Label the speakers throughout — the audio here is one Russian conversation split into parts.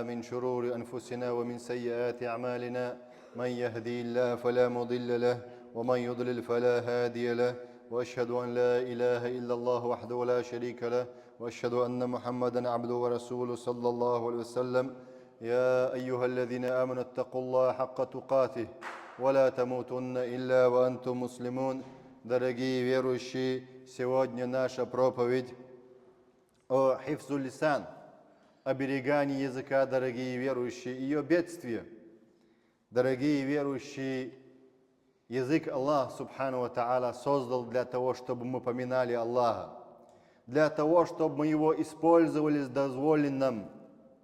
Speaker 1: من شرور أنفسنا ومن سيئات أعمالنا من يهدي الله فلا مضل له ومن يضلل فلا هادي له وأشهد أن لا إله إلا الله وحده لا شريك له وأشهد أن محمدا عبده ورسوله صلى الله عليه وسلم يا أيها الذين آمنوا اتقوا الله حق تقاته ولا تموتن إلا وأنتم مسلمون. Дорогие верующие, сегодня наша проповедь о хифзу лисан, оберегании языка, дорогие верующие, ее бедствие. Дорогие верующие, язык Аллах, субхану ва та'аля, создал для того, чтобы мы поминали Аллаха, для того, чтобы мы его использовали с дозволенным,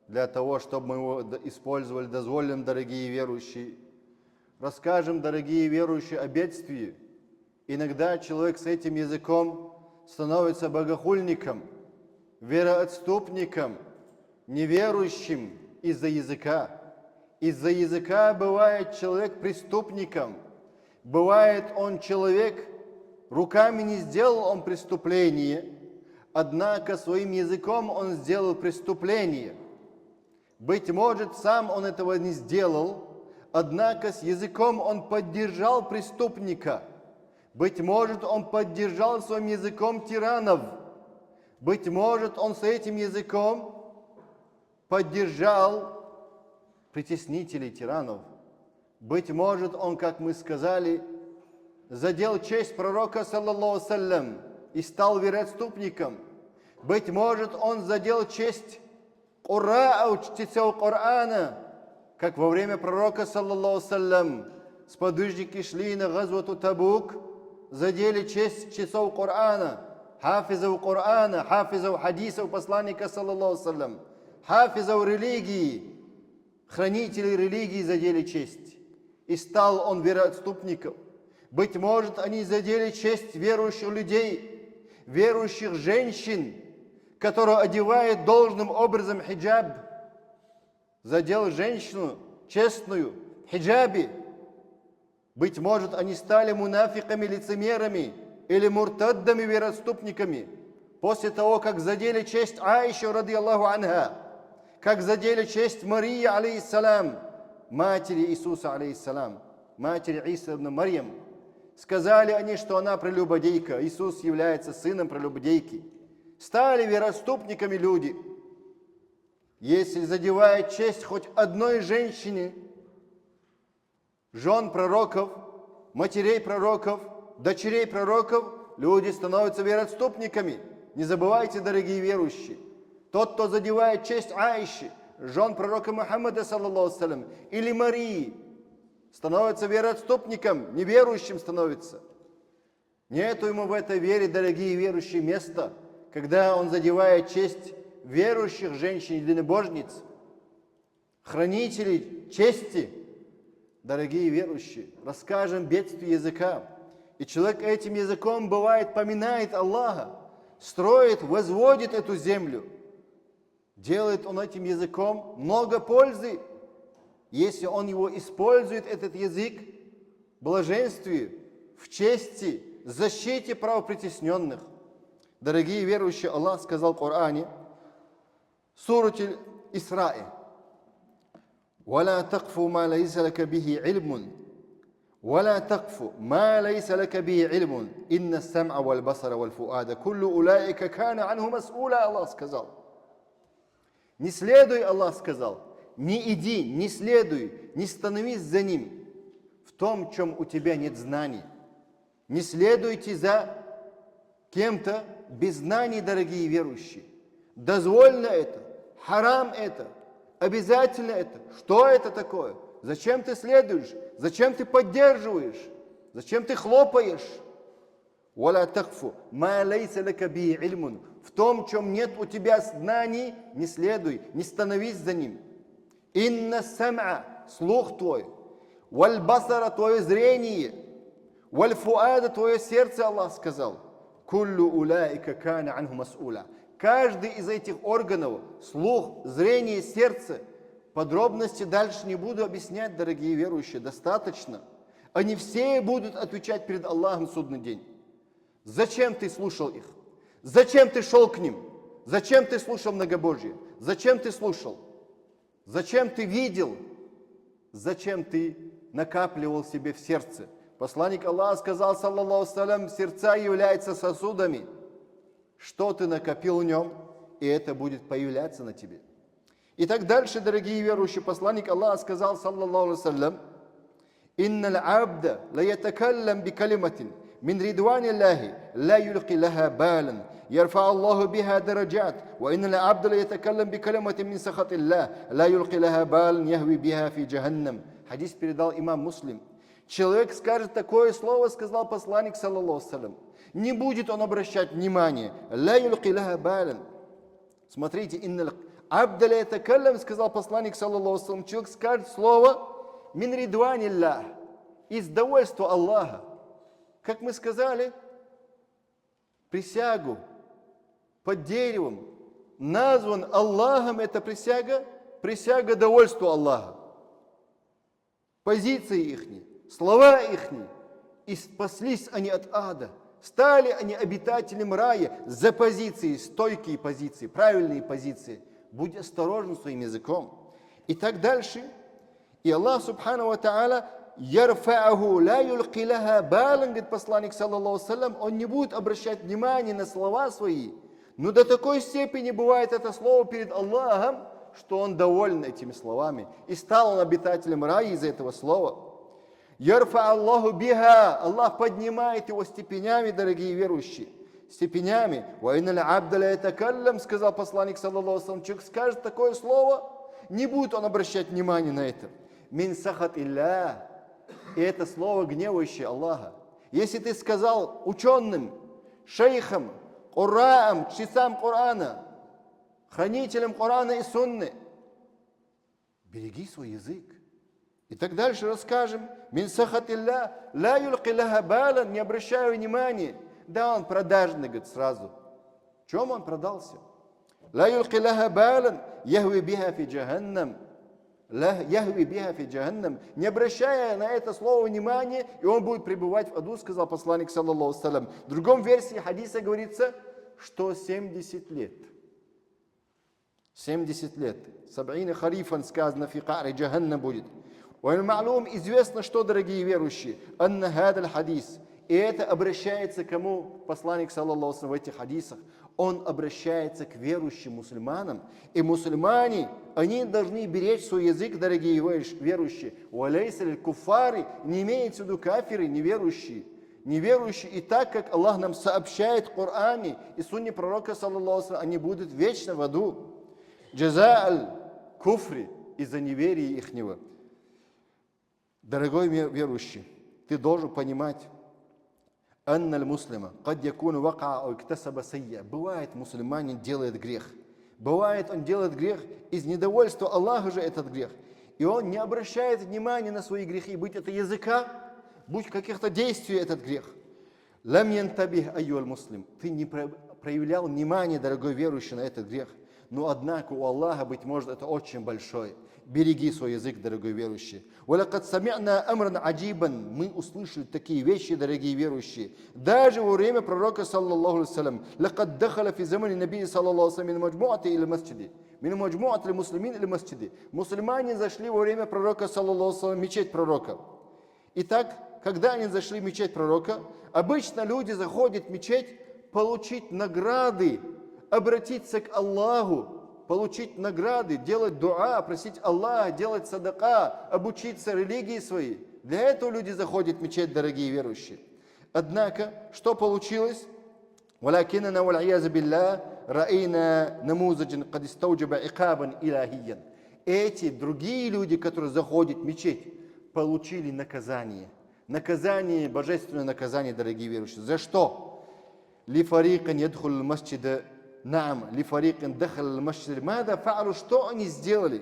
Speaker 1: для того, чтобы мы его использовали дозволенным, дорогие верующие. Расскажем, дорогие верующие, о бедствии. Иногда человек с этим языком становится богохульником, вероотступником, неверующим из-за языка. Из-за языка бывает человек преступником. Бывает он человек, руками не сделал он преступление, однако своим языком он сделал преступление. Быть может, сам он этого не сделал, однако с языком он поддержал преступника. Быть может, он поддержал своим языком тиранов. Быть может, он с этим языком поддержал притеснителей тиранов. Быть может, он, как мы сказали, задел честь пророка, саллаллаху саллям, и стал вероотступником. Быть может, он задел честь чтецов Корана, как во время пророка, саллаллаху саллям, сподвижники шли на газвату Табук, задели честь чтецов Корана, хафизов Корана, хафизов хадисов посланника, саллаллаху саллям, хафизов религии, хранителей религии задели честь. И стал он вероотступником. Быть может, они задели честь верующих людей, верующих женщин, которые одевают должным образом хиджаб. Задел женщину честную в хиджабе. Быть может, они стали мунафиками, лицемерами или муртаддами, вероотступниками. После того, как задели честь Аиши, ради Аллаху анха, как задели честь Марии, алейхиссалам, матери Иисуса, алейхиссалам, матери Иса ибн Марьям. Сказали они, что она прелюбодейка, Иисус является сыном прелюбодейки. Стали вероотступниками люди. Если задевает честь хоть одной женщины, жен пророков, матерей пророков, дочерей пророков, люди становятся вероотступниками. Не забывайте, дорогие верующие, тот, кто задевает честь Аиши, жен пророка Мухаммада, саллаллаху саллям, или Марии, становится вероотступником, неверующим становится. Нету ему в этой вере, дорогие верующие, места, когда он задевает честь верующих женщин или набожниц, хранителей чести. Дорогие верующие, расскажем бедствие языка. И человек этим языком, бывает, поминает Аллаха, строит, возводит эту землю. Делает он этим языком много пользы, если он его использует, этот язык, в блаженстве, в чести, защите правопритесненных. Дорогие верующие, Аллах сказал в Коране, Сурат Исраи, ولا تقف ما ليس لك به علم ولا تقف ما ليس لك به علم إن السمع والبصر والفؤاد كل أولئك كان عنه مسؤولا. Аллах сказал. Не следуй, Аллах сказал, не иди, не следуй, не становись за ним в том, в чем у тебя нет знаний. Не следуйте за кем-то без знаний, дорогие верующие. Дозволено это, харам это, обязательно это. Что это такое? Зачем ты следуешь? Зачем ты поддерживаешь? Зачем ты хлопаешь? وَلَا تَقْفُ مَا لَيْسَ لَكَ بِهِ عِلْمٌ. В том, в чем нет у тебя знаний, не следуй, не становись за ним. «Инна сам'a» – слух твой, «валь басара» – твое зрение, «валь фуада» – твое сердце, Аллах сказал. «Куллю улаика кана анху мас'уля». Каждый из этих органов, слух, зрение, сердце, подробности дальше не буду объяснять, дорогие верующие, достаточно. Они все будут отвечать перед Аллахом в судный день. Зачем ты слушал их? Зачем ты шел к ним? Зачем ты слушал многобожие? Зачем ты слушал? Зачем ты видел? Зачем ты накапливал себе в сердце? Посланник Аллаха сказал, саллаллаху салям, сердца являются сосудами. Что ты накопил в нем, и это будет появляться на тебе. И так дальше, дорогие верующие, посланник Аллаха сказал, саллаллаху салям, «Инна абда ла ятакаллам би калиматин мин ридвани Аллахи ла юлки лаха балан, ярфа Аллаху биха дараджат, ва инна абда ла ятакаллам би калиматин мин сахати Аллах, ла юлки лаха балан, яхви биха фи джаханнам». Хадис передал имам Муслим. Человек скажет такое слово, сказал посланник, саллаллаху салям, не будет он обращать внимания. «Ла юлки лаха балан». Смотрите, «Инна абда ла ятакаллам», сказал посланник, саллаллаху салям, человек скажет слово «Мин ридвани Аллах», из довольства Аллаха. Как мы сказали, присягу под деревом назван Аллахом, это присяга довольству Аллаха. Позиции ихни, слова ихни, и спаслись они от ада. Стали они обитателем рая за позиции, стойкие позиции, правильные позиции. Будь осторожен своим языком. И так дальше. И Аллах Субхану ва Та'аля ярфа'аху ла юлки лаха балан, говорит посланник, саллаллаху салям, он не будет обращать внимания на слова свои. Но до такой степени бывает это слово перед Аллахом, что он доволен этими словами. И стал он обитателем рая из-за этого слова. Ярфа Аллаху биха, Аллах поднимает его степенями, дорогие верующие. Степенями. Ва инна абда ла ятакаллам, сказал посланник, саллаллаху салям, человек скажет такое слово, не будет он обращать внимания на это. Мин сахат илля. И это слово гневающее Аллаха. Если ты сказал ученым, шейхам, кураам, чтецам Корана, хранителям Корана и Сунны, береги свой язык. И так дальше расскажем. Мин сахат илля, ла юлки лаха балан, не обращая внимания. Да, он продажный, говорит, сразу. В чем он продался? Ла юлки лаха балан, яхви биха фи джаханнам. Яхви биха фи джаханнам. Не обращая на это слово внимания, и он будет пребывать в аду, сказал посланник, саллаллаху салям. В другом версии хадиса говорится, что 70 лет. 70 лет. Саб'ина харифан сказано, фи ка'ри джаханнам будет. Уаль-ма'лум, известно, что, дорогие верующие, анна хадаль хадис. И это обращается к кому? Посланник, саллаллаху салям, в этих хадисах. Он обращается к верующим мусульманам. И мусульмане, они должны беречь свой язык, дорогие верующие. Уалейсаль куфари, не имеется в виду кафиры, неверующие. Неверующие, и так как Аллах нам сообщает в Коране и сунне пророка, саллаллаху салям, они будут вечно в аду. Джаза'аль куфри, из-за неверия ихнего. Дорогой верующий, ты должен понимать, анналь муслима, кад якуну вака иктасаба сайя. Бывает, мусульманин делает грех. Бывает, он делает грех из недовольства Аллаха же этот грех. И он не обращает внимания на свои грехи, будь это языка, будь каких-то действий этот грех. Лам янтабих айюаль муслим. Ты не проявлял внимания, дорогой верующий, на этот грех. Но однако у Аллаха, быть может, это очень большое. Береги свой язык, дорогой верующий. وَلَقَدْ سَمِعْنَا أَمْرًا عَجِيبًا. Мы услышали такие вещи, дорогие верующие. Даже во время пророка, саллаллаху алейхи салям, لَقَدْ دَخَلَ فِي زَمَنِ النَّبِيِّ саллаллаху алейхи мин маджму'ати или масджиди. Мин маджму'ати или муслимин или масджиди. Мусульмане зашли во время пророка, саллаллаху алейхи салям, мечеть пророка. Итак, когда они зашли в мечеть пророка, обычно люди заходят в мечеть получить награды, обратиться к Аллаху, получить награды, делать дуа, просить Аллаха, делать садака, обучиться религии своей. Для этого люди заходят в мечеть, дорогие верующие. Однако, что получилось? وَلَكِنَّنَا وَالْعِيَاذُ بِاللَّهِ رَأَيْنَا نَمُوذَجًا قَدْ اسْتَوْجَبَ عِقَابًا إِلَهِيًّا. Эти другие люди, которые заходят в мечеть, получили наказание. Наказание, божественное наказание, дорогие верующие. За что? لِفَرِيقًا يَدْخُلُ الْمَسْجِدَ Нам, лифарикин дахал машир. Мада фа'алу, что они сделали?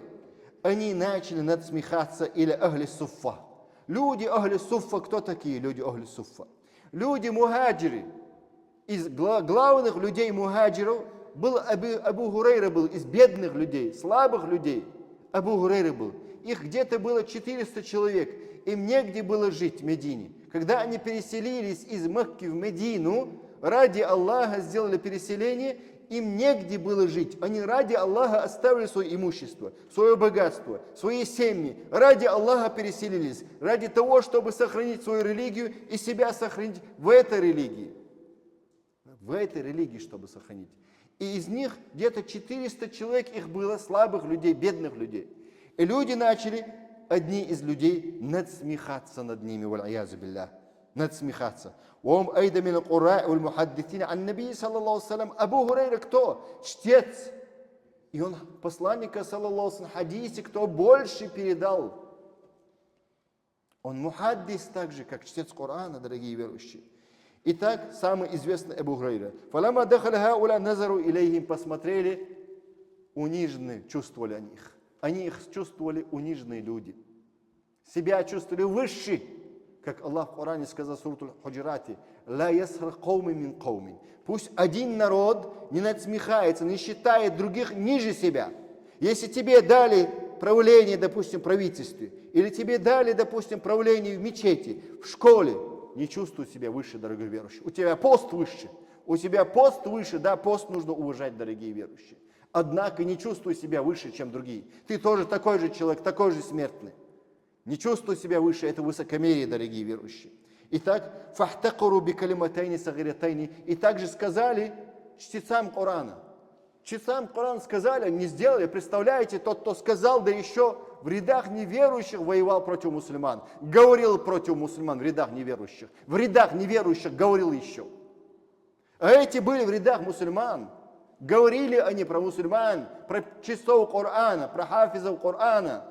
Speaker 1: Они начали надсмехаться или ахли суффа. Люди ахли суффа, кто такие люди ахли суффа? Люди мухаджиры. Из главных людей мухаджиров был Абу Хурайра, был из бедных людей, слабых людей. Абу Хурайра был. Их где-то было 400 человек. Им негде было жить в Медине. Когда они переселились из Мекки в Медину, ради Аллаха сделали переселение, им негде было жить. Они ради Аллаха оставили свое имущество, свое богатство, свои семьи. Ради Аллаха переселились. Ради того, чтобы сохранить свою религию и себя сохранить в этой религии. В этой религии, чтобы сохранить. И из них где-то 400 человек их было, слабых людей, бедных людей. И люди начали, одни из людей, надсмехаться над ними, вал'аязу биллях. Надсмехаться. Вом айда мин аль-Кураа валь мухаддисина ан наби саллаллаху алейхи салям. Абу Хурайра кто? Чтец. И он посланника саллаллаху алейхи салям хадисе, кто больше передал. Он мухаддис так же, как чтец Корана, дорогие верующие. Итак, самый известный Абу Хурайра. Фалама дахаля хауля назару илейхим, посмотрели, униженные, чувствовали о них. Они их чувствовали униженные люди. Себя чувствовали выше. Как Аллах в Коране сказал в суре Худжурате, «Ла ясхар кауми мин кауми». Пусть один народ не надсмехается, не считает других ниже себя. Если тебе дали правление, допустим, в правительстве, или тебе дали, допустим, правление в мечети, в школе, не чувствуй себя выше, дорогой верующий. У тебя пост выше. У тебя пост выше, да, пост нужно уважать, дорогие верующие. Однако не чувствуй себя выше, чем другие. Ты тоже такой же человек, такой же смертный. Не чувствуй себя выше, это высокомерие, дорогие верующие. Итак, фахтакуру би калиматайни сагирятайни. И также сказали чтецам Корана. Чтецам Корана сказали, не сделали. Представляете, тот, кто сказал, да еще в рядах неверующих воевал против мусульман. Говорил против мусульман в рядах неверующих. В рядах неверующих говорил еще. А эти были в рядах мусульман. Говорили они про мусульман, про чтецов Корана, про хафизов Корана.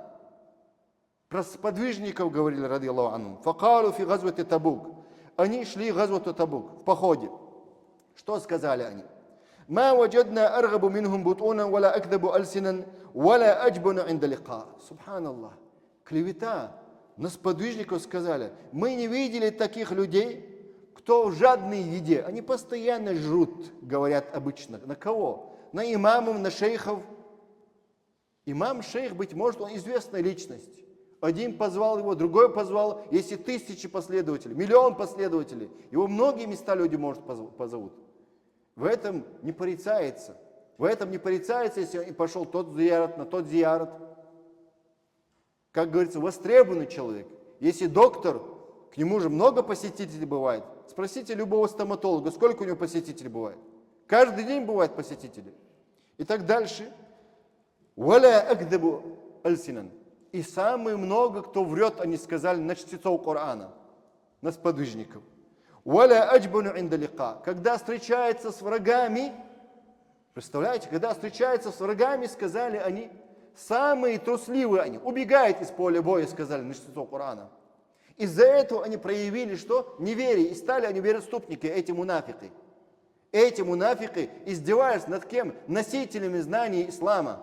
Speaker 1: Про сподвижников говорили, ради Аллаху анхум. Факалу фи газвати Табук. Они шли в газвату Табук, в походе. Что сказали они? Ма ваджадна аргабу минхум бутуна, вала акдабу альсинан, вала аджбуна инда лиқа. Субханаллах. Клевета. На сподвижников сказали, мы не видели таких людей, кто жадный в еде. Они постоянно жрут, говорят обычно. На кого? На имамов, на шейхов. Имам, шейх, быть может, он известная личность. Один позвал его, другой позвал. Если 1000 последователей, 1 000 000 последователей, его многие места люди, может, позовут. В этом не порицается. В этом не порицается, если он пошел тот зиярат, на тот зиярат. Как говорится, востребованный человек. Если доктор, к нему же много посетителей бывает. Спросите любого стоматолога, сколько у него посетителей бывает. Каждый день бывают посетители. И так дальше. «Валя акдабу альсинан». И самые много, кто врет, они сказали, на чтецов Корана, на сподвижников. «Валя аджбуну инда лиқа». Когда встречается с врагами, представляете, когда встречается с врагами, сказали они, самые трусливые они, убегают из поля боя, сказали на чтецов Корана. Из-за этого они проявили, что? Неверие, и стали они вероотступники, эти мунафики. Эти мунафики издевались над кем? Носителями знаний ислама.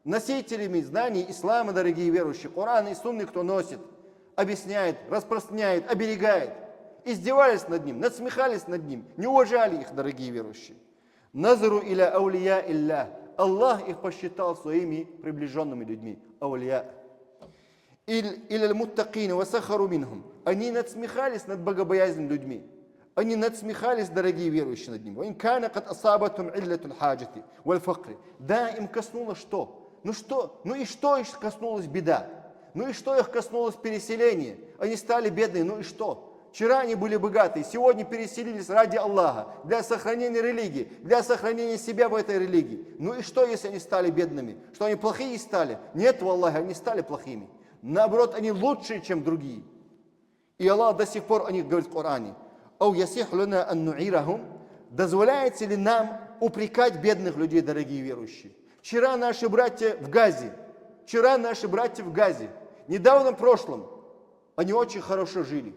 Speaker 1: Носителями знаний ислама, дорогие верующие. Коран и сунны, кто носит, объясняет, распространяет, оберегает. Издевались над ним, надсмехались над ним, не уважали их, дорогие верующие. Назару иля аулия илля. Аллах их посчитал своими приближенными людьми. Аулия. Иля муттакин васахару минхум. Они надсмехались над богобоязненными людьми. Они надсмехались, дорогие верующие, над ним. Да, им коснулось что? Ну и что их коснулась беда? Ну и что их коснулось переселение? Они стали бедные, ну и что? Вчера они были богатые, сегодня переселились ради Аллаха, для сохранения религии, для сохранения себя в этой религии. Ну и что, если они стали бедными? Что они плохие стали? Нет, валлахи, они стали плохими. Наоборот, они лучшие, чем другие. И Аллах до сих пор о них говорит в Коране. «Ау ясих луна ан нуирахум». Дозволяется ли нам упрекать бедных людей, дорогие верующие? Вчера наши братья в Газе, недавно в прошлом, они очень хорошо жили,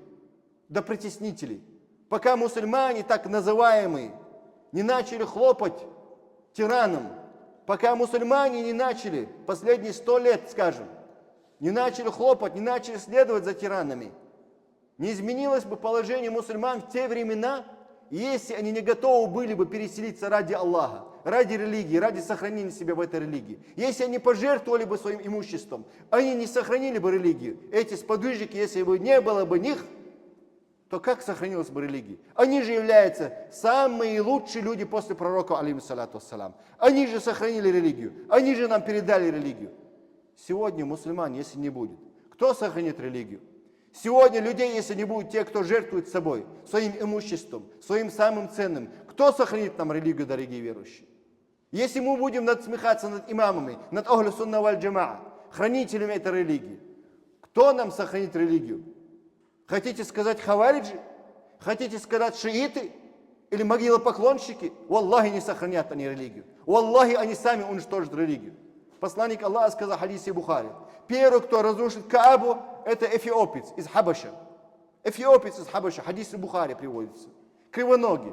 Speaker 1: до притеснителей. Пока мусульмане, так называемые, не начали хлопать тиранам, пока мусульмане не начали, последние 100 лет, скажем, не начали хлопать, не начали следовать за тиранами, не изменилось бы положение мусульман в те времена, если они не готовы были бы переселиться ради Аллаха, ради религии, ради сохранения себя в этой религии. Если они пожертвовали бы своим имуществом, они не сохранили бы религию. Эти сподвижники, если бы не было бы них, то как сохранилась бы религия? Они же являются самые лучшие люди после пророка, алейхиссалату вассалам. Они же сохранили религию. Они же нам передали религию. Сегодня мусульман, если не будет, кто сохранит религию? Сегодня людей, если не будет те, кто жертвует собой, своим имуществом, своим самым ценным, кто сохранит нам религию, дорогие верующие? Если мы будем надсмехаться над имамами, над ахлю сунна валь джамаа, хранителями этой религии, кто нам сохранит религию? Хотите сказать хавариджи? Хотите сказать шииты? Или могилопоклонщики? Валлахи, не сохранят они религию. Валлахи, они сами уничтожат религию. Посланник Аллаха сказал в хадисе Бухари: первый, кто разрушит Каабу, это эфиопец из Хабаша. Эфиопец из Хабаша, хадис Бухари приводится. Кривоногий.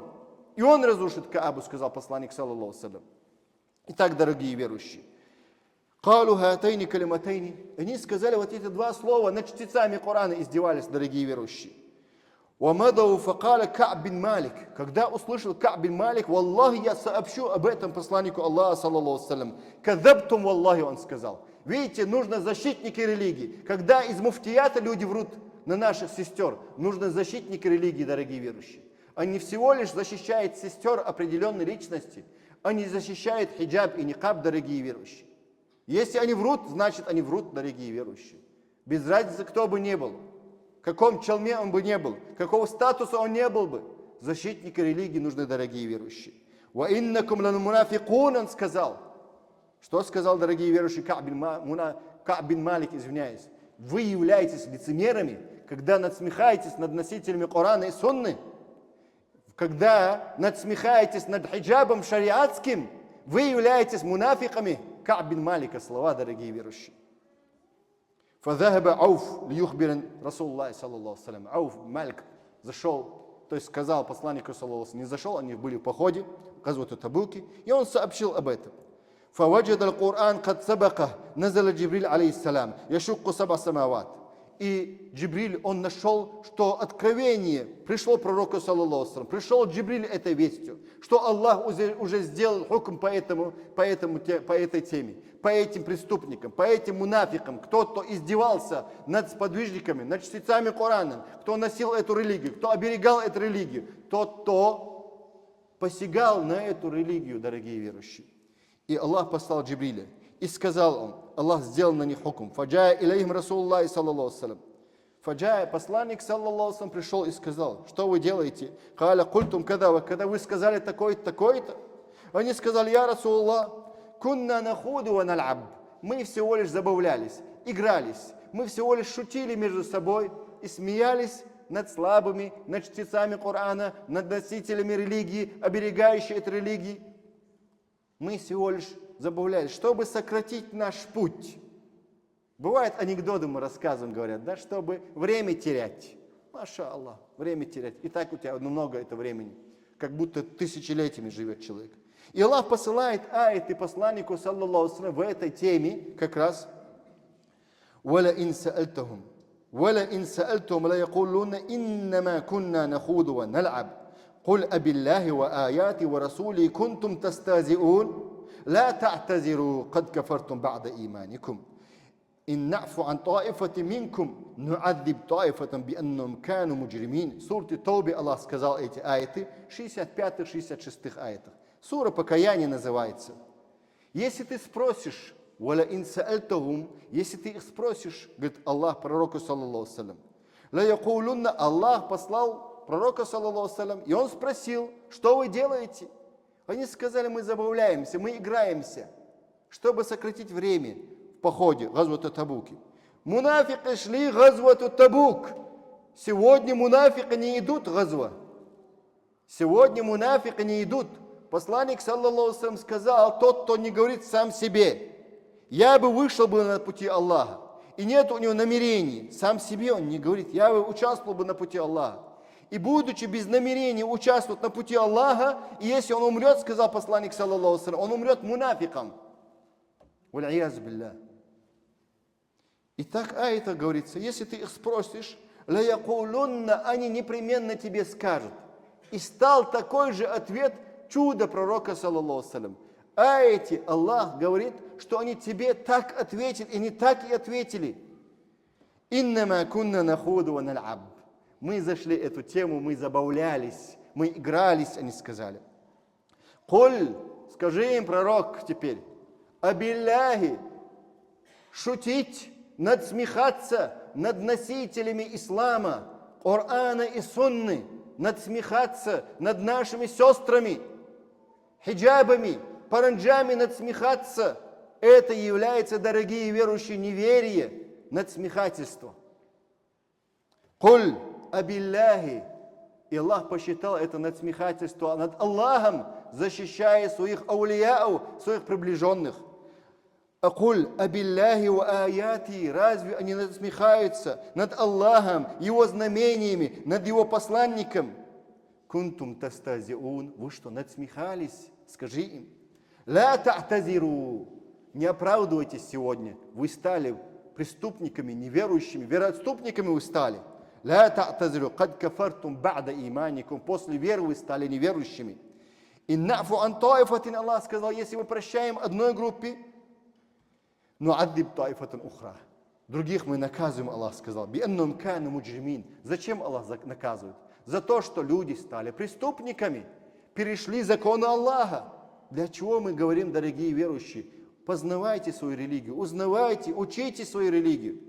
Speaker 1: И он разрушит Каабу, сказал посланник, саллаллаху алейхи ва саллям. Итак, дорогие верующие, «Калу хатайни калиматайни». Они сказали вот эти два слова, над чтецами Корана издевались, дорогие верующие. «Вамадау факаля Ка'б бин Малик». Когда услышал Ка'б бин Малик: «Валлахи, я сообщу об этом посланнику Аллаха, саллаллаху алейхи ва саллям». «Кадабтум валлахи», он сказал. Видите, нужно защитники религии. Когда из муфтията люди врут на наших сестер, нужно защитники религии, дорогие верующие. Они всего лишь защищают сестер определенной личности. Они защищают хиджаб и никаб, дорогие верующие. Если они врут, значит они врут, дорогие верующие. Без разницы, кто бы ни был, в каком челме он бы не был, какого статуса он не был бы. Защитники религии нужны, дорогие верующие. «Ва иннакум лан мунафикун», он сказал. Что сказал, дорогие верующие, Ка'б бин Малик, извиняюсь. Вы являетесь лицемерами, когда надсмехаетесь над носителями Корана и Сунны, когда надсмехаетесь над хиджабом шариатским, вы являетесь мунафиками. Ка'б бин Малика слова, дорогие верующие. فذهب عوف ليخبر رسول الله صلى الله عليه وسلم. Ауф Малик зашел, то есть сказал посланнику, саллаллаху алейхи ва саллям, не зашел, они были в походе, газвату Табуки, и он сообщил об этом. فوجد القرآن قد سبقه نزل جبريل عليه السلام يشق 7 سماوات. И Джибриль, он нашел, что откровение пришло пророку, саллаллаху алейхи ва саллям, пришел Джибриль этой вестью, что Аллах уже сделал хукм по этой теме, по этим преступникам, по этим мунафикам, кто издевался над сподвижниками, над чтецами Корана, кто носил эту религию, кто оберегал эту религию, тот, кто посягал на эту религию, дорогие верующие. И Аллах послал Джибриля, и сказал он, Аллах сделал на них хукм. Фаджая илейхим Расулуллахи саллаллаху алейхи ва саллям. Фаджая, посланник, саллаллаху алейхи ва саллям, пришел и сказал: что вы делаете? Каля культум, когда вы сказали такое-то, такое-то. Они сказали: я Расулуллах, кунна нахуду ва нал'аб. Мы всего лишь забавлялись, игрались. Мы всего лишь шутили между собой и смеялись над слабыми, над чтецами Корана, над носителями религии, оберегающей этой религии. Мы всего лишь забавлялись, чтобы сократить наш путь. Бывает, анекдоты мы рассказываем, говорят, да, чтобы время терять. Маша Аллах, время терять. И так у тебя много это времени, как будто тысячелетиями живет человек. И Аллах посылает аяты посланнику, саллаллаху алейхи ва саллям, в этой теме как раз. وَلَئِنْ سَأَلْتُهُمْ لَيَقُولُونَ إِنَّمَا كُنَّا نَخُوضُ وَنَلْعَبْ قُلْ أَبِ اللَّهِ وَآيَاتِهِ وَرَسُولِهِ كُنْتُمْ تَسْتَهْزِئُونَ لا تعتذروا قد كفرتم بعد إيمانكم إن نعفو عن طائفة منكم نعذب طائفة بأنهم كانوا مجرمين. Сура Таубе Аллах сказал эти аяты, 65-66 аятах. Сура покаяния называется. Если ты спросишь, وَلَئِنْ سَأَلْتَهُمْ, если ты их спросишь, говорит Аллах пророку, саллаллаху алейхи ва саллям, لَيَقُولُنَّ, Аллах послал пророка, саллаллаху алейхи ва саллям, и он спросил: что вы делаете? Они сказали: мы забавляемся, мы играемся, чтобы сократить время в походе, газвату Табуки. Мунафики шли газвату Табук. Сегодня мунафики не идут газва. Сегодня мунафики не идут. Посланник, саллаллаху алейхи ва саллям, сказал: тот, кто не говорит сам себе, я бы вышел бы на пути Аллаха, и нет у него намерений, сам себе он не говорит, я бы участвовал бы на пути Аллаха. И будучи без намерения участвовать на пути Аллаха, и если он умрет, сказал посланник, саллаллаху алейхи ва саллям, он умрет мунафиком. Валь-ияз билля. И так это говорится, если ты их спросишь, ля-якулунна, они непременно тебе скажут. И стал такой же ответ чуда пророка, саллаллаху алейхи ва саллям. Эти Аллах говорит, что они тебе так ответили, и не так и ответили. Иннама кунна нахуду ва нал'аб. Мы зашли эту тему, мы забавлялись, мы игрались, они сказали. Куль, скажи им, пророк, теперь, абилляхи, шутить, надсмехаться над носителями ислама, Корана и Сунны, надсмехаться над нашими сестрами, хиджабами, паранджами надсмехаться, это является, дорогие верующие, неверие, надсмехательство. Куль абилляхи. И Аллах посчитал это надсмехательство над Аллахом, защищая своих аулияу, своих приближенных. Акуль абилляхи ва аяти. Разве они надсмехаются над Аллахом, Его знамениями, над Его посланником? Кунтум тастазиун. Вы что, надсмехались? Скажи им. Ла та'тазиру. Не оправдывайтесь сегодня. Вы стали преступниками, неверующими, вероотступниками вы стали. Ла та'тазиру. Кад кафартум ба'да иманикум. После веры вы стали неверующими. Иннафу ан таифатин. Аллах сказал, если мы прощаем одной группе, нуаддиб таифатан ухра. Других мы наказываем, Аллах сказал. Бианнум кану муджримин. Зачем Аллах наказывает? За то, что люди стали преступниками, перешли законы Аллаха. Для чего мы говорим, дорогие верующие? Познавайте свою религию, узнавайте, учите свою религию.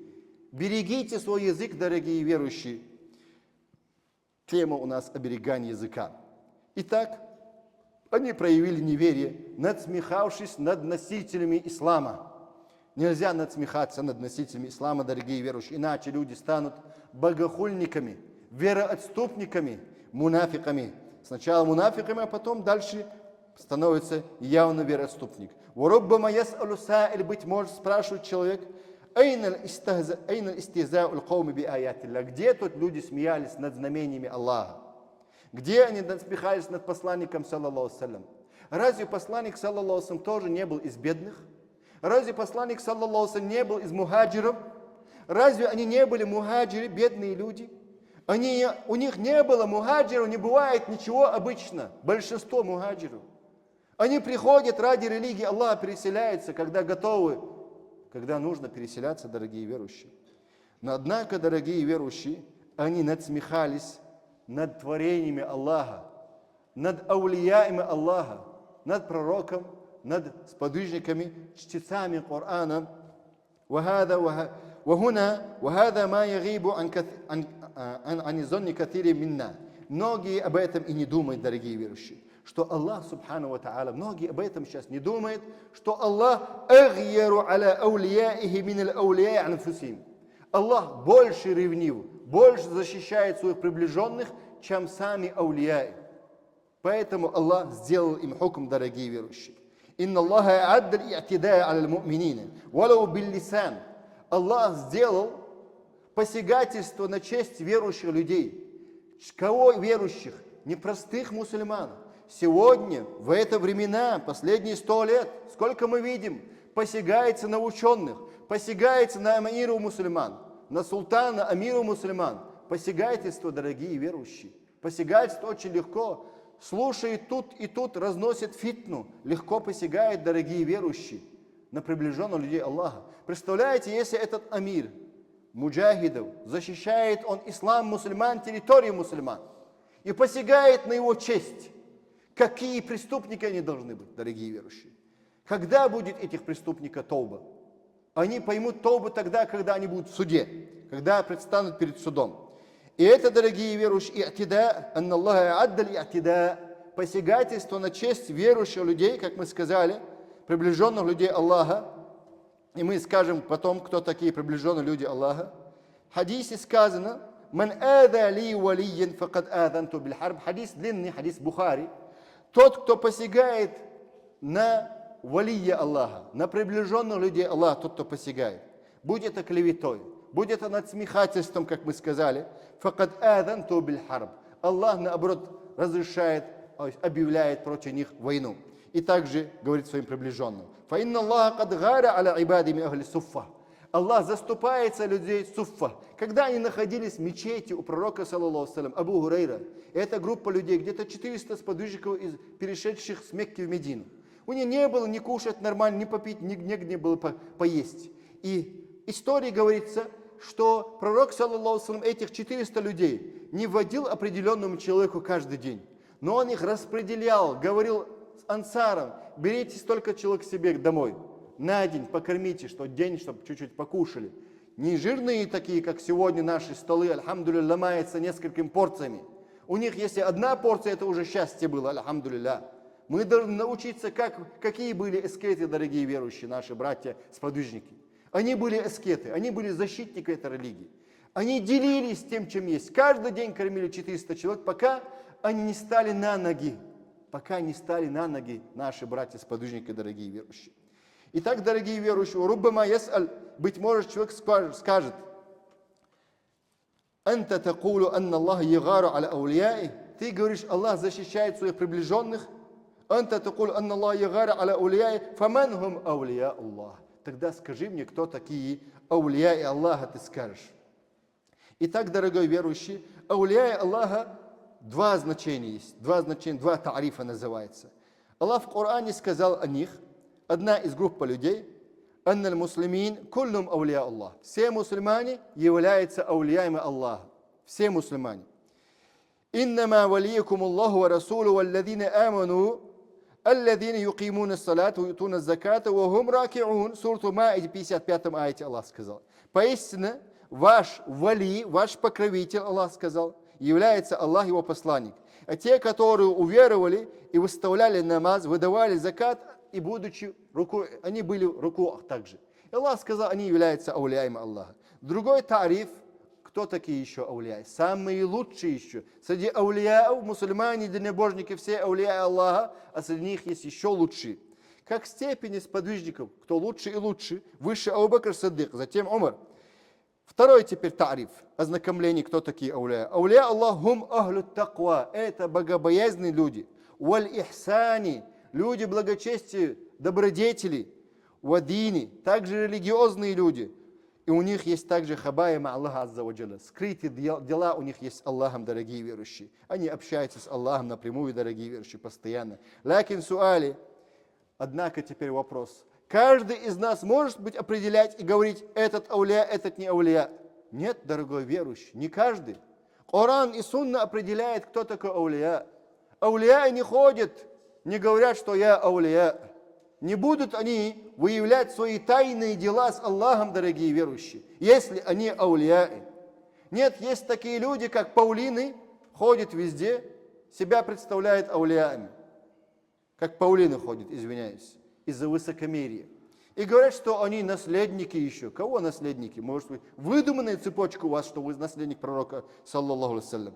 Speaker 1: Берегите свой язык, дорогие верующие. Тема у нас оберегание языка. Итак, они проявили неверие, надсмехавшись над носителями ислама. Нельзя надсмехаться над носителями ислама, дорогие верующие, иначе люди станут богохульниками, вероотступниками, мунафиками. Сначала мунафиками, а потом дальше становится явно вероотступник. Воруббама яс'алу са'иль, быть может, спрашивает человек, где тут люди смеялись над знамениями Аллаха? Где они насмехались над посланником, саллаллаху салям? Разве посланник, саллаллаху салям, тоже не был из бедных? Разве посланник, саллаллаху салям, не был из мухаджиров? Разве они не были мухаджиры, бедные люди? У них не было мухаджиров, не бывает ничего обычно. Большинство мухаджиров. Они приходят ради религии Аллаха, переселяются, когда готовы, когда нужно переселяться, дорогие верующие. Но однако, дорогие верующие, они надсмехались над творениями Аллаха, над аулиями Аллаха, над пророком, над сподвижниками, чтецами Корана. وهذا ما يغيب عن ظن كثير منا. Многие об этом и не думают, дорогие верующие. Что Аллах, субхану ва та'аля, многие об этом сейчас не думают, что Аллах агьяру аля аулияихи мин аль-аулияи анфусим. Аллах больше ревнив, больше защищает своих приближенных, чем сами аулияи. Поэтому Аллах сделал им хукм, дорогие верующие. Инна Аллаха адд аль-и'тидаа аля аль-му'минин, валау биль-лисан. Аллах сделал посягательство на честь верующих людей. Кого верующих? Непростых мусульман. Сегодня, в это времена, последние 100 лет, сколько мы видим, посягается на ученых, посягается на амиру мусульман, на султана, амиру мусульман. Посягательство, дорогие верующие. Посягательство очень легко. Слушает тут и тут, разносит фитну. Легко посягает, дорогие верующие, на приближенных людей Аллаха. Представляете, если этот амир муджахидов защищает он ислам мусульман, территорию мусульман, и посягает на его честь, какие преступники они должны быть, дорогие верующие? Когда будет этих преступников тауба? Они поймут тауба тогда, когда они будут в суде, когда предстанут перед судом. И это, дорогие верующие, и'тида, анна Аллаха аддаль и'тида, посягательство на честь верующих людей, как мы сказали, приближенных людей Аллаха. И мы скажем потом, кто такие приближенные люди Аллаха. В хадисе сказано, «Ман ада ли валийян факад аданту биль харб». Хадис длинный, хадис Бухари. Тот, кто посягает на валия Аллаха, на приближенных людей Аллаха, тот, кто посягает, будь это клеветой, будь это надсмехательством, как мы сказали, факад аданту биль харб. Аллах, наоборот, разрешает, объявляет против них войну. И также говорит своим приближенным. فَإِنَّ اللَّهَ قَدْ غَارَ عَلَى عِبَادِ مِنْ أَهْلِ الصُّفَّةِ. Аллах заступается людей суффа. Когда они находились в мечети у пророка, саллаллаху салям, Абу Хурайра, эта группа людей, где-то 400 сподвижников, перешедших с Мекки в Медину. У них не было ни кушать нормально, ни попить, негде было поесть. И история говорится, что пророк, саллаллаху алейхи, этих 400 людей не вводил определенному человеку каждый день, но он их распределял, говорил ансарам: берите столько человек себе домой, на день покормите, что день, чтобы чуть-чуть покушали. Не жирные такие, как сегодня наши столы, альхамдулилля, ломаются несколькими порциями. У них, если одна порция, это уже счастье было, альхамдулилля. Мы должны научиться, какие были аскеты, дорогие верующие, наши братья-сподвижники. Они были аскеты, они были защитники этой религии. Они делились тем, чем есть. Каждый день кормили 400 человек, пока они не стали на ноги. Пока не стали на ноги наши братья-сподвижники, дорогие верующие. Итак, дорогие верующие, руббама яс'аль, быть может, человек скажет: «Анта такулу анна Аллах ягару аля аулияи». Ты говоришь, Аллах защищает своих приближенных. «Анта такулу анна Аллах ягару аля аулияи, фаман хум аулия Аллах». Тогда скажи мне, кто такие аулияи Аллаха, ты скажешь. Итак, дорогой верующий, аулияи Аллаха два значения есть, два тарифа называется. Аллах в Коране сказал о них, одна из групп людей: «Анналь муслимин куллум аулия Аллах». Все мусульмане являются аулиями Аллаха. Все мусульмане. «Иннама валиякум Аллаху ва расулу валладина аману алладина юкимуна салат ва ютуна заката ва хум ракиун». Сурту Маида, 55 аяте Аллах сказал. Поистине, ваш вали, ваш покровитель, Аллах сказал, является Аллах, его посланник. А те, которые уверовали и выставляли намаз, выдавали закат, и будучи они были в рукуах также. И Аллах сказал, они являются аулиями Аллаха. Другой тариф, кто такие еще аулияи? Самые лучшие еще. Среди аулияев, мусульмане, дальнобожники, все аулияи Аллаха, а среди них есть еще лучшие. Как степени сподвижников, кто лучше и лучше, выше Абу Бакр Сиддик, затем Умар. Второй теперь тариф, ознакомление, кто такие аулия. Аулия Аллах хум ахлю таква, это богобоязные люди. Валь ихсани, люди благочестия, добродетели. Вадини, также религиозные люди. И у них есть также хабаима Аллаха азза ва джалла. Скрытые дела у них есть с Аллахом, дорогие верующие. Они общаются с Аллахом напрямую, дорогие верующие, постоянно. Лакин суали, однако теперь вопрос. Каждый из нас может быть определять и говорить, этот аулия, этот не аулия. Нет, дорогой верующий, не каждый. Коран и Сунна определяет, кто такой аулия. Аулия не ходят, не говорят, что я аулия. Не будут они выявлять свои тайные дела с Аллахом, дорогие верующие, если они аулияи. Нет, есть такие люди, как Паулины, ходят везде, себя представляют аулиями. Как Паулины ходят, извиняюсь, из-за высокомерия. И говорят, что они наследники еще. Кого наследники? Может быть, выдуманная цепочка у вас, что вы наследник пророка, саллаллаху алейхи.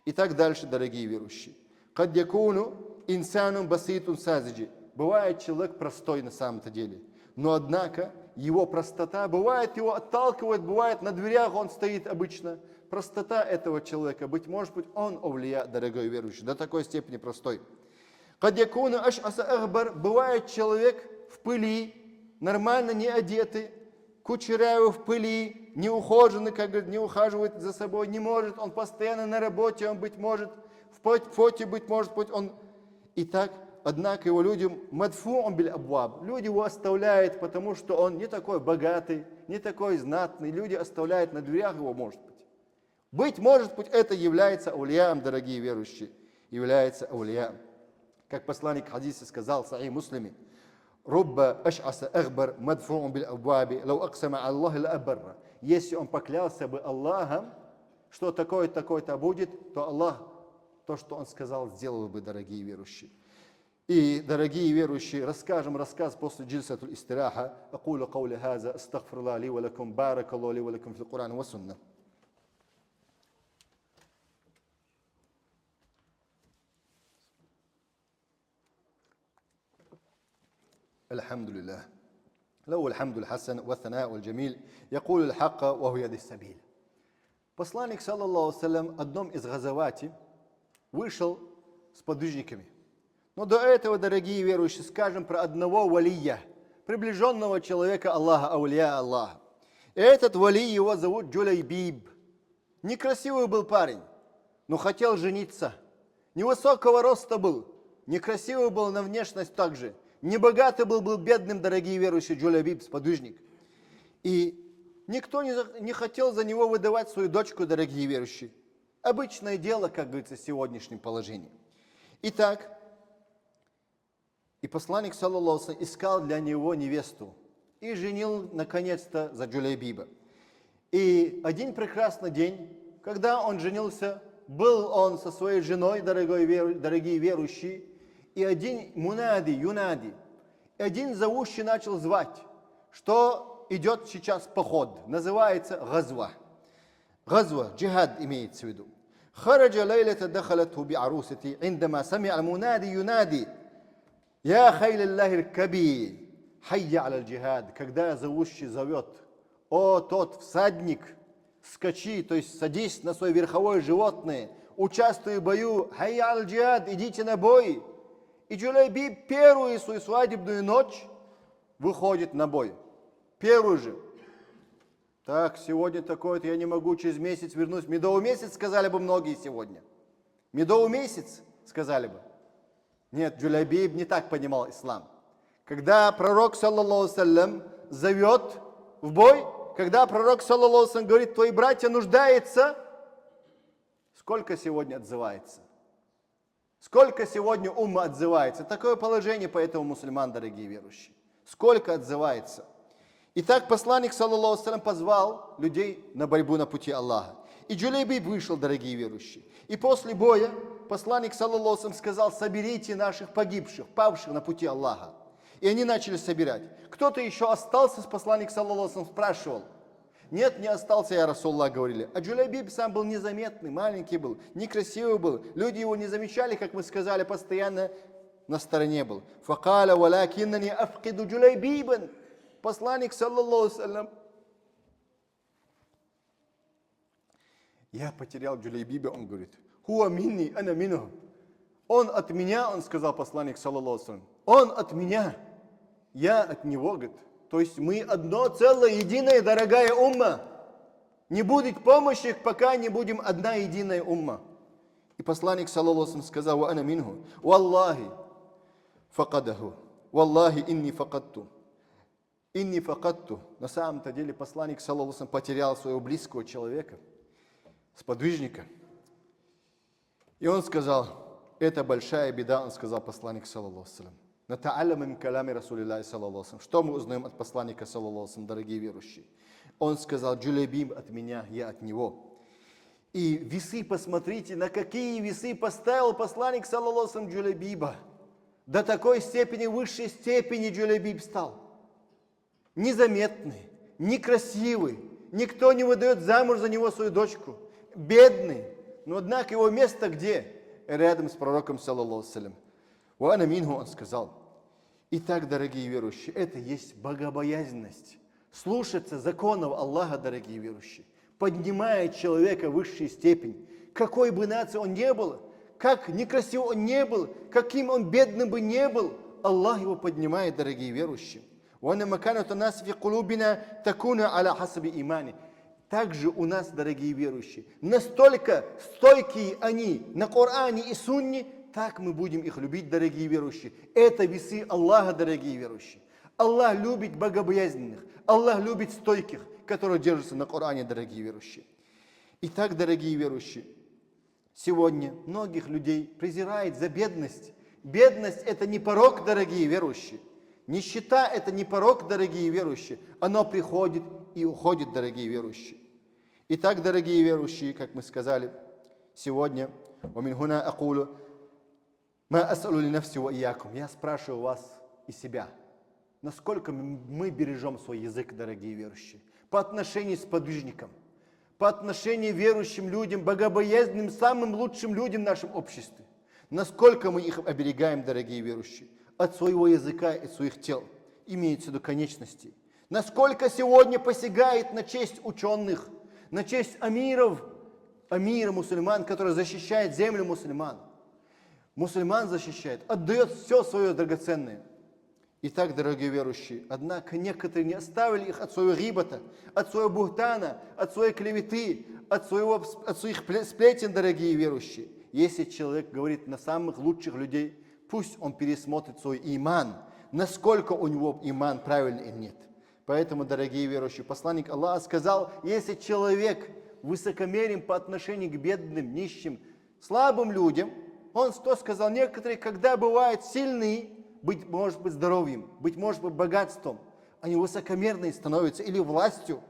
Speaker 1: И так дальше, дорогие верующие. Кад якуну инсанун баситун сазиджи. Бывает человек простой на самом-то деле. Но однако его простота, бывает его отталкивает, бывает на дверях он стоит обычно. Простота этого человека, быть может быть, он аулия, дорогой верующий, до такой степени простой. Кад якуну аш'аса ахбар. Бывает человек в пыли, нормально не одетый, кучерявый в пыли, не ухоженный, как говорит, не ухаживает за собой, не может, он постоянно на работе, он, быть может, в поте, быть может, он... Итак, однако его людям мадфу'ун биль абваб. Люди его оставляют, потому что он не такой богатый, не такой знатный. Люди оставляют на дверях его, может быть. Быть может быть, это является аулияем, дорогие верующие. Является аулияем. Как посланник хадиса сказал, Сахих Муслиме, «Рубба аш'аса ахбар мадфу'ун биль абваби, лау аксама Аллах ла абарра». Если он поклялся бы Аллахом, что такое-то, такое-то будет, то Аллах, то, что он сказал, сделал бы, дорогие верующие. И, дорогие верующие, расскажем рассказ после джильсатуль истираха. Акулу каули хаза, астагфируллах ли ва лакум, баракаллаху ли ва лакум фил Кур'ан ва сунна. الحمد لله له الحمد الحسن والثناء الجميل يقول الحق وهو يهدي السبيل. Посланник, саллаллаху алейхи ва саллям, одном из газавати вышел с подвижниками. Но до этого, дорогие верующие, скажем про одного валия, приближенного человека Аллаха, аулия Аллаха. И этот вали, его зовут Джулайбиб. Некрасивый был парень, но хотел жениться. Невысокого роста был, некрасивый был на внешность также. Небогатый был бедным, дорогие верующие, Джулайбиб, сподвижник. И Никто не хотел за него выдавать свою дочку, дорогие верующие. Обычное дело, как говорится, в сегодняшнем положении. Итак, и посланник, саллаллаху алейхи, искал для него невесту и женил, наконец-то, за Джулайбиба. И один прекрасный день, когда он женился, был он со своей женой, дорогие верующие, и один юнади, один зовущий начал звать, что идет сейчас поход, называется газва. Газва, джихад имеется в виду. خرج ليلة دخلته بعروستي عندما سمع المنادي ينادي يا خيل الله اركبي حي على الجهاد. Когда зовущий зовет: о, тот всадник, скачи, то есть садись на свое верховое животное, участвуй в бою, хайя аль-джихад, идите на бой. И Джулайбиб первую свою свадебную ночь выходит на бой. Первую же. Так, сегодня такое-то я не могу, через месяц вернусь. Медовый месяц, сказали бы многие сегодня. Медовый месяц, сказали бы. Нет, Джулайбиб не так понимал ислам. Когда пророк, саллаллаху саллям, зовет в бой, когда пророк, саллаллаху саллям, говорит: твои братья нуждаются, сколько сегодня отзывается? Сколько сегодня умма отзывается? Такое положение, поэтому мусульман, дорогие верующие. Сколько отзывается? Итак, посланник, саллаллаху саллям, позвал людей на борьбу на пути Аллаха. И Джулайбиб вышел, дорогие верующие. И после боя посланник, саллаллаху саллям, сказал: соберите наших погибших, павших на пути Аллаха. И они начали собирать. Кто-то еще остался, посланник, саллаллаху саллям, спрашивал. Нет, не остался, я Расулаллах, говорили. А Джулайбиб сам был незаметный, маленький был, некрасивый был. Люди его не замечали, как мы сказали, постоянно на стороне был. Факаля валякиннани афкиду Джулайбибан. Посланник, саллаллаху саллям, я потерял Джулайбиба, он говорит. Хуа минни, ана минху. Он от меня, он сказал, посланник, саллаллаху саллям. Он от меня, я от него, говорит. То есть мы одно целое, единое, дорогая умма. Не будет помощи, пока не будем одна единая умма. И посланник, саллаллаху алейхи, сказал: «Ва ана минху, валлахи факадаху, валлахи инни факадту». Инни факадту. На самом-то деле посланник, саллаллаху алейхи, потерял своего близкого человека, сподвижника. И он сказал: это большая беда, он сказал, посланник, саллаллаху алейхи. Что мы узнаем от посланника, саллаллаху алейхи, дорогие верующие? Он сказал: Джулайбиб от меня, я от него. И весы, посмотрите, на какие весы поставил посланник, саллаллаху алейхи, Джулайбиба. До такой степени, высшей степени Джулайбиб стал. Незаметный, некрасивый, никто не выдает замуж за него свою дочку. Бедный, но однако его место где? Рядом с пророком, саллаллаху алейхи. Уана минху, он сказал. Итак, дорогие верующие, это есть богобоязненность. Слушаться законов Аллаха, дорогие верующие, поднимает человека в высшую степень. Какой бы нации он не был, как некрасив он не был, каким он бедным бы не был, Аллах его поднимает, дорогие верующие. Также у нас, дорогие верующие, настолько стойкие они на Коране и Сунне, так мы будем их любить, дорогие верующие. Это весы Аллаха, дорогие верующие. Аллах любит богобоязненных, Аллах любит стойких, которые держатся на Коране, дорогие верующие. Итак, дорогие верующие, сегодня многих людей презирает за бедность. Бедность – это не порок, дорогие верующие. Нищета – это не порок, дорогие верующие. Оно приходит и уходит, дорогие верующие. Итак, дорогие верующие, как мы сказали сегодня, я спрашиваю вас и себя, насколько мы бережем свой язык, дорогие верующие, по отношению с подвижником, по отношению к верующим людям, богобоязненным, самым лучшим людям в нашем обществе. Насколько мы их оберегаем, дорогие верующие, от своего языка и своих тел, имеется в виду конечностей. Насколько сегодня посягает на честь ученых, на честь амира мусульман, который защищает землю мусульман. Мусульман защищает, отдает все свое драгоценное. Итак, дорогие верующие, однако некоторые не оставили их от своего гибата, от своего бухтана, от своей клеветы, от своих сплетен, дорогие верующие. Если человек говорит на самых лучших людей, пусть он пересмотрит свой иман, насколько у него иман правильный или нет. Поэтому, дорогие верующие, посланник Аллаха сказал, если человек высокомерен по отношению к бедным, нищим, слабым людям, он что сказал? Некоторые, когда бывают сильные, может быть здоровьем, может быть богатством, они высокомерные становятся или властью.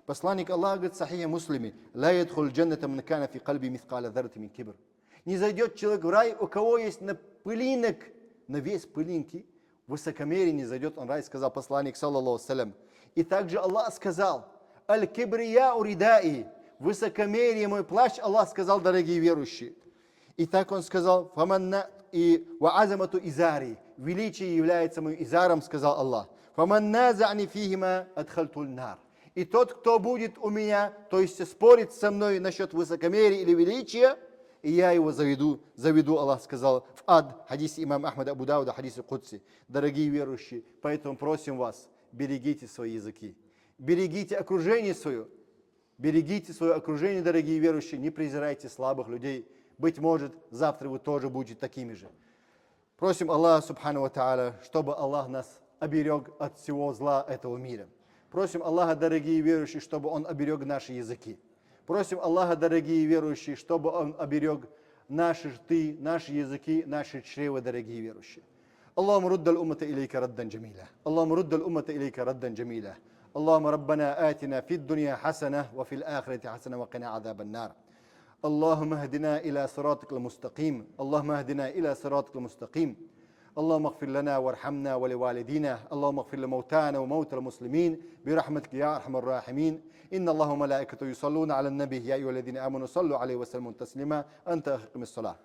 Speaker 1: Посланник Аллаха говорит в Сахихе Муслиме, «Ла ядхуль джанната ман кана фи кальби мithqala дharрати мин кибр». Не зайдет человек в рай, у кого есть на пылинок, на вес пылинки, высокомерие не зайдет он в рай, сказал посланник, саллаллаху салям. И также Аллах сказал, «Аль-кибрия уридаи», высокомерие мой плащ, Аллах сказал, дорогие верующие. И так он сказал, и «Ва'азамату изари», величие является моим изаром, сказал Аллах. «Фаман назани фихима адхалтуль нар». И тот, кто будет у меня, то есть спорит со мной насчет высокомерия или величия, и я его заведу, Аллах сказал, в ад, хадис имам Ахмада Абу Дауда, хадис Кудси. Дорогие верующие, поэтому просим вас, берегите свои языки, берегите окружение свое, берегите свое окружение, дорогие верующие, не презирайте слабых людей. Быть может, завтра вы тоже будете такими же. Просим Аллаха, субхану ва та'аля, чтобы Аллах нас оберег от всего зла этого мира. Просим Аллаха, дорогие верующие, чтобы Он оберег наши языки. Просим Аллаха, дорогие верующие, чтобы Он оберег наши рты, наши языки, наши чревы, дорогие верующие. اللهم رد الأمة إليك ردا جميلا اللهم رد الأمة إليك ردا جميلا اللهم ربنا آتنا في الدنيا حسنة وفي الآخرة حسنة وقنا عذاب النار اللهم اهدنا إلى صراطك المستقيم اللهم اهدنا إلى صراطك المستقيم اللهم اغفر لنا وارحمنا ولوالدينا اللهم اغفر لموتانا وموتى المسلمين برحمتك يا أرحم الراحمين إن الله وملائكته يصلون على النبي يا أيها الذين آمنوا صلوا عليه وسلموا تسليما أنت أقم الصلاة